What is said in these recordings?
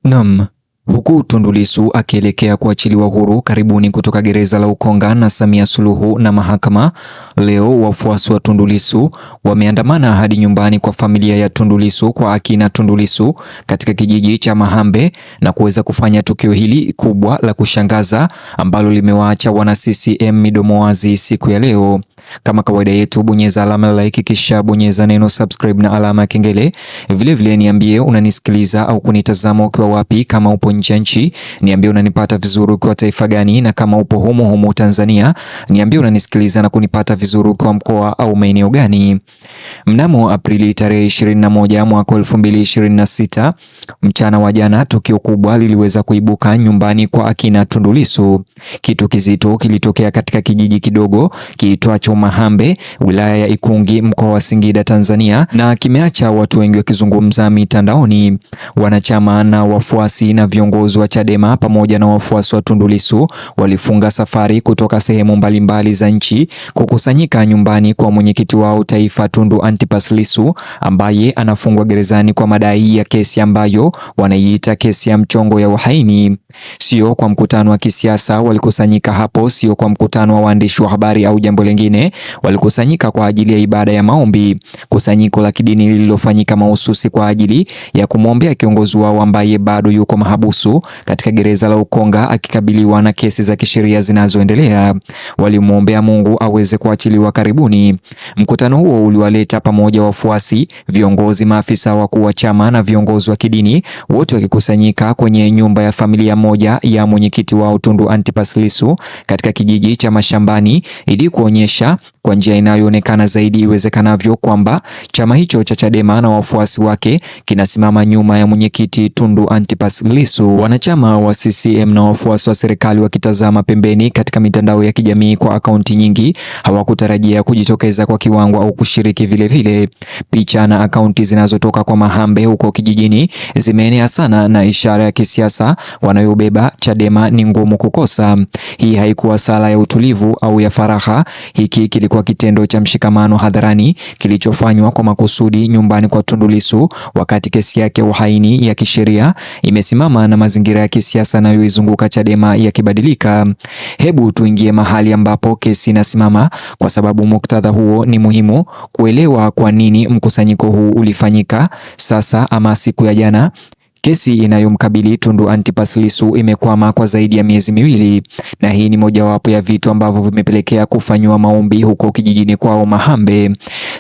Naam. Huku Tundu Lissu akielekea kuachiliwa huru karibuni kutoka gereza la Ukonga na Samia Suluhu na mahakama, leo wafuasi wa Tundu Lissu wameandamana hadi nyumbani kwa familia ya Tundu Lissu kwa akina Tundu Lissu katika kijiji cha Mahambe na kuweza kufanya tukio hili kubwa la kushangaza ambalo limewaacha wana CCM midomo wazi siku ya leo. Kama kawaida yetu, bonyeza alama ya like kisha bonyeza neno subscribe na alama ya kengele. Vile niambie unanisikiliza au kunitazama ukiwa wapi. Kama upo nje ya nchi, niambie unanipata vizuri ukiwa taifa gani, na kama upo humo Tanzania, niambie unanisikiliza na kunipata vizuri ukiwa mkoa au maeneo gani. Mnamo Aprili tarehe 21 mwaka 2026 mchana wa jana, tukio kubwa liliweza kuibuka nyumbani kwa akina Tundu Lissu. Kitu kizito kilitokea katika kijiji kidogo kiitwacho Mahambe, wilaya ya Ikungi, mkoa wa Singida, Tanzania, na kimeacha watu wengi wakizungumza mitandaoni. Wanachama na wafuasi na viongozi wa Chadema pamoja na wafuasi wa Tundu Lissu walifunga safari kutoka sehemu mbalimbali za nchi kukusanyika nyumbani kwa mwenyekiti wao taifa Tundu Antipas Lissu ambaye anafungwa gerezani kwa madai ya kesi ambayo wanaiita kesi ya mchongo ya uhaini. Sio kwa mkutano wa kisiasa walikusanyika hapo, sio kwa mkutano wa waandishi wa habari au jambo lingine. Walikusanyika kwa ajili ya ibada ya maombi, kusanyiko la kidini lililofanyika mahususi kwa ajili ya kumwombea kiongozi wao ambaye bado yuko mahabusu katika gereza la Ukonga akikabiliwa na kesi za kisheria zinazoendelea. Walimwombea Mungu aweze kuachiliwa karibuni. Mkutano huo uliwaleta pamoja wafuasi, viongozi, maafisa wakuu wa chama na viongozi wa kidini, wote wakikusanyika kwenye nyumba ya familia moja ya mwenyekiti wao Tundu Antipas Lissu katika kijiji cha Mashambani ili kuonyesha kwa njia inayoonekana zaidi iwezekanavyo kwamba chama hicho cha Chadema na wafuasi wake kinasimama nyuma ya mwenyekiti Tundu Antipas Lissu. Wanachama wa CCM na wafuasi wa serikali wakitazama pembeni katika mitandao ya kijamii kwa akaunti nyingi hawakutarajia kujitokeza kwa kiwango au kushiriki vile. Picha na akaunti zinazotoka kwa Mahambe huko kijijini zimeenea sana, na ishara ya kisiasa wanayobeba Chadema ni ngumu kukosa. Hii haikuwa sala ya utulivu au ya faraha. Hiki kilikuwa kitendo cha mshikamano hadharani kilichofanywa kwa makusudi nyumbani kwa Tundu Lissu wakati kesi yake uhaini ya kisheria imesimama na mazingira ya kisiasa yanayoizunguka Chadema yakibadilika. Hebu tuingie mahali ambapo kesi inasimama, kwa sababu muktadha huo ni muhimu kuelewa kwa nini mkusanyiko huu ulifanyika sasa ama siku ya jana. Kesi inayomkabili Tundu Antipas Lissu imekwama kwa zaidi ya miezi miwili, na hii ni mojawapo ya vitu ambavyo vimepelekea kufanywa maombi huko kijijini kwao Mahambe.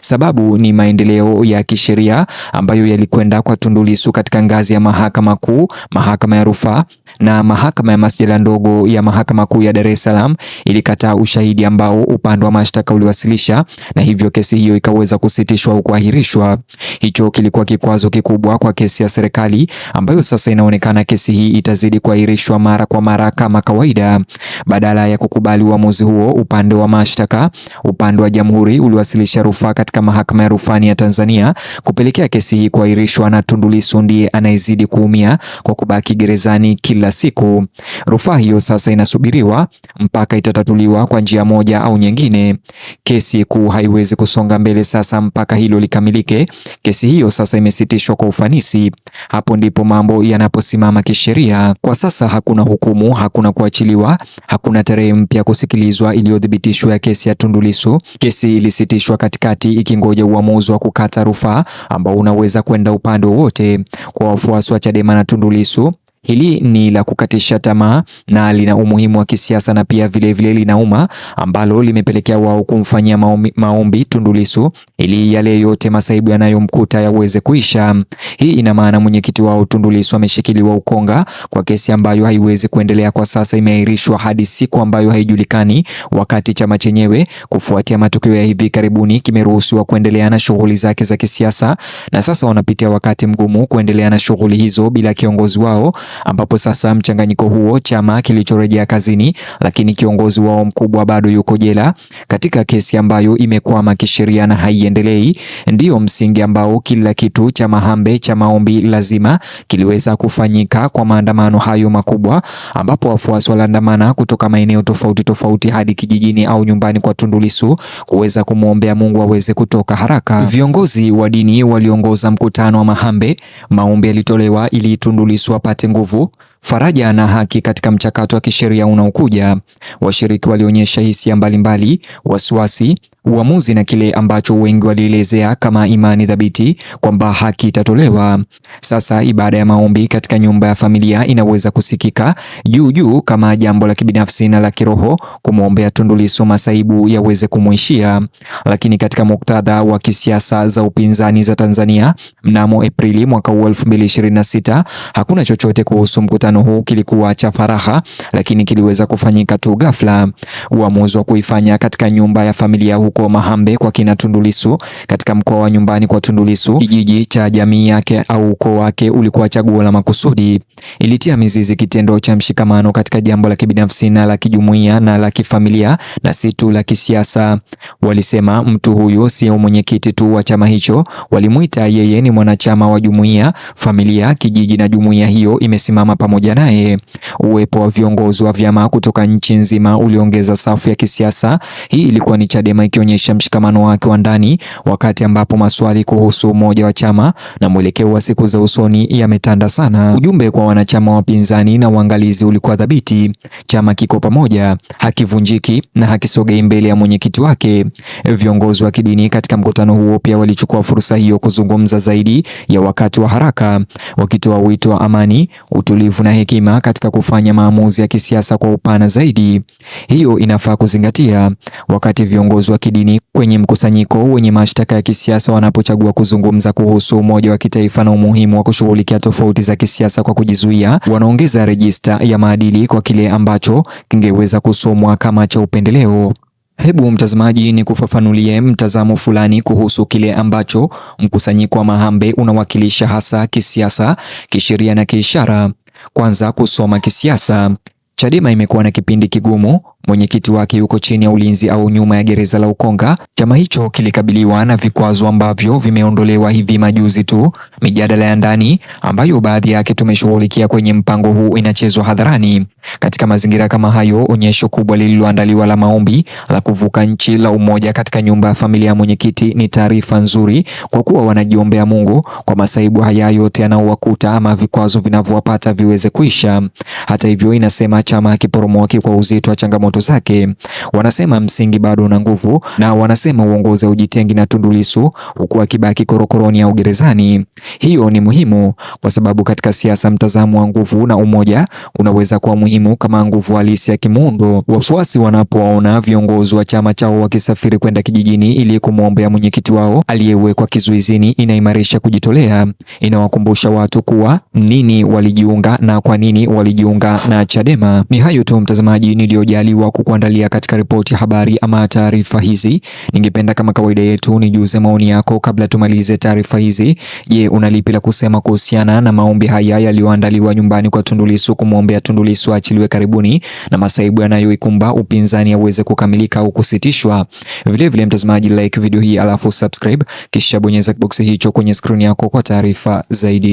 Sababu ni maendeleo ya kisheria ambayo yalikwenda kwa Tundu Lissu katika ngazi ya mahakama kuu, mahakama ya rufaa na mahakama ya masjala ndogo ya mahakama kuu ya Dar es Salaam ilikataa ushahidi ambao upande wa mashtaka uliwasilisha, na hivyo kesi hiyo ikaweza kusitishwa au kuahirishwa. Hicho kilikuwa kikwazo kikubwa kwa kesi ya serikali ambayo sasa inaonekana kesi hii itazidi kuahirishwa mara kwa mara kama kawaida. Badala ya kukubali uamuzi huo, upande wa mashtaka, upande wa jamhuri uliwasilisha rufaa katika mahakama ya rufani ya Tanzania kupelekea kesi hii kuahirishwa, na Tundu Lissu ndiye anayezidi kuumia kwa kubaki gerezani kila siku. Rufaa hiyo sasa inasubiriwa mpaka itatatuliwa kwa njia moja au nyingine. Kesi kuu haiwezi kusonga mbele sasa mpaka hilo likamilike. Kesi hiyo sasa imesitishwa kwa ufanisi. Hapo ndipo mambo yanaposimama kisheria. Kwa sasa hakuna hukumu, hakuna kuachiliwa, hakuna tarehe mpya kusikilizwa iliyothibitishwa ya kesi ya Tundu Lissu. Kesi ilisitishwa katikati ikingoja uamuzi wa kukata rufaa ambao unaweza kwenda upande wowote. Kwa wafuasi wa Chadema na Tundu Lissu, hili ni la kukatisha tamaa na lina umuhimu wa kisiasa, na pia vile linauma ambalo limepelekea wao kumfanyia maombi Tundu Lissu ili yale yote masaibu yanayomkuta yaweze kuisha. Hii ina maana mwenyekiti wao Tundu Lissu ameshikiliwa Ukonga kwa kesi ambayo haiwezi kuendelea kwa sasa, imeahirishwa hadi siku ambayo haijulikani, wakati chama chenyewe kufuatia matukio ya hivi karibuni kimeruhusiwa kuendelea na shughuli zake za kisiasa, na sasa wanapitia wakati mgumu kuendelea na shughuli hizo bila kiongozi wao ambapo sasa mchanganyiko huo, chama kilichorejea kazini, lakini kiongozi wao mkubwa bado yuko jela katika kesi ambayo imekwama kisheria na haiendelei, ndiyo msingi ambao kila kitu cha Mahambe cha maombi lazima kiliweza kufanyika kwa maandamano hayo makubwa, ambapo wafuasi waliandamana kutoka maeneo tofauti tofauti hadi kijijini au nyumbani kwa Tundu Lissu kuweza kumwombea Mungu aweze kutoka haraka. Viongozi wa dini waliongoza mkutano wa Mahambe. Maombi yalitolewa ili Tundu Lissu apate nguvu, faraja na haki katika mchakato wa kisheria unaokuja. Washiriki walionyesha hisia mbalimbali, wasiwasi, uamuzi na kile ambacho wengi walielezea kama imani thabiti kwamba haki itatolewa. Sasa ibada ya maombi katika nyumba ya familia inaweza kusikika juu kama jambo la kibinafsi na la kiroho, kumwombea Tundu Lissu masaibu yaweze kumwishia. Lakini katika muktadha wa kisiasa za upinzani za Tanzania mnamo Aprili mwaka 2026, hakuna chochote kuhusu mkutano huu kilikuwa cha faraha, lakini kiliweza kufanyika tu ghafla. Uamuzi wa kuifanya katika nyumba ya familia huko Mahambe kwa kina Tundu Lissu, katika mkoa wa nyumbani kwa Tundu Lissu, kijiji cha jamii yake au ukoo wake, ulikuwa chaguo la makusudi. Ilitia mizizi kitendo cha mshikamano katika jambo la kibinafsi na la kijumuiya na la kifamilia na si tu la kisiasa. Walisema mtu huyu sio mwenyekiti tu wa chama hicho, walimuita yeye ni mwanachama wa jumuiya, familia, kijiji na jumuiya hiyo imesimama pamoja naye. Uwepo wa viongozi wa vyama kutoka nchi nzima uliongeza safu ya kisiasa. Hii ilikuwa ni Chadema ikionyesha mshikamano wake wa ndani, wakati ambapo maswali kuhusu umoja wa chama na mwelekeo wa siku za usoni yametanda sana. Ujumbe kwa wanachama wapinzani na waangalizi ulikuwa thabiti: chama kiko pamoja, hakivunjiki na hakisogei mbele ya mwenyekiti wake. Viongozi wa kidini katika mkutano huo pia walichukua fursa hiyo kuzungumza zaidi ya wakati wa haraka, wakitoa wito wa amani, utulivu na hekima katika kufanya maamuzi ya kisiasa kwa upana zaidi. Hiyo inafaa kuzingatia wakati viongozi wa kidini kwenye mkusanyiko wenye mashtaka ya kisiasa wanapochagua kuzungumza kuhusu umoja wa kitaifa na umuhimu wa kushughulikia tofauti za kisiasa kwa kujizuia, wanaongeza rejista ya maadili kwa kile ambacho kingeweza kusomwa kama cha upendeleo. Hebu mtazamaji, ni kufafanulie mtazamo fulani kuhusu kile ambacho mkusanyiko wa Mahambe unawakilisha hasa kisiasa, kisheria na kiishara. Kwanza, kusoma kisiasa. Chadema imekuwa na kipindi kigumu. Mwenyekiti wake yuko chini ya ulinzi au nyuma ya gereza la Ukonga. Chama hicho kilikabiliwa na vikwazo ambavyo vimeondolewa hivi majuzi tu. Mijadala ya ndani ambayo baadhi yake tumeshughulikia kwenye mpango huu inachezwa hadharani. Katika mazingira kama hayo, onyesho kubwa lililoandaliwa la maombi la kuvuka nchi la umoja katika nyumba ya familia ya mwenyekiti ni taarifa nzuri, kwa kuwa wanajiombea Mungu kwa masaibu haya yote yanaowakuta ama vikwazo vinavyowapata viweze kuisha. Hata hivyo, inasema chama hakiporomoki kwa uzito wa changamoto zake. Wanasema msingi bado una nguvu, na wanasema uongozi ujitengi na Tundu Lissu huku akibaki korokoroni au gerezani. Hiyo ni muhimu kwa sababu katika siasa mtazamo wa nguvu na umoja unaweza kuwa muhimu kama nguvu halisi ya kimuundo. Wafuasi wanapoona viongozi wa chama chao wakisafiri kwenda kijijini ili kumwombea mwenyekiti wao aliyewekwa kizuizini, inaimarisha kujitolea. Inawakumbusha watu kuwa nini walijiunga na kwa nini walijiunga na Chadema. Ni hayo tu mtazamaji niliyojaliwa kukuandalia katika ripoti habari ama taarifa hizi. Ningependa kama kawaida yetu nijuze maoni yako kabla tumalize taarifa hizi. Je, unalipi la kusema kuhusiana na maombi haya yaliyoandaliwa nyumbani kwa Tundu Lissu kumwombea Tundu Lissu achiliwe karibuni na masaibu yanayoikumba upinzani yaweze kukamilika au kusitishwa? Vile mtazamaji, like video hii alafu subscribe, kisha bonyeza box hicho kwenye screen yako kwa taarifa zaidi.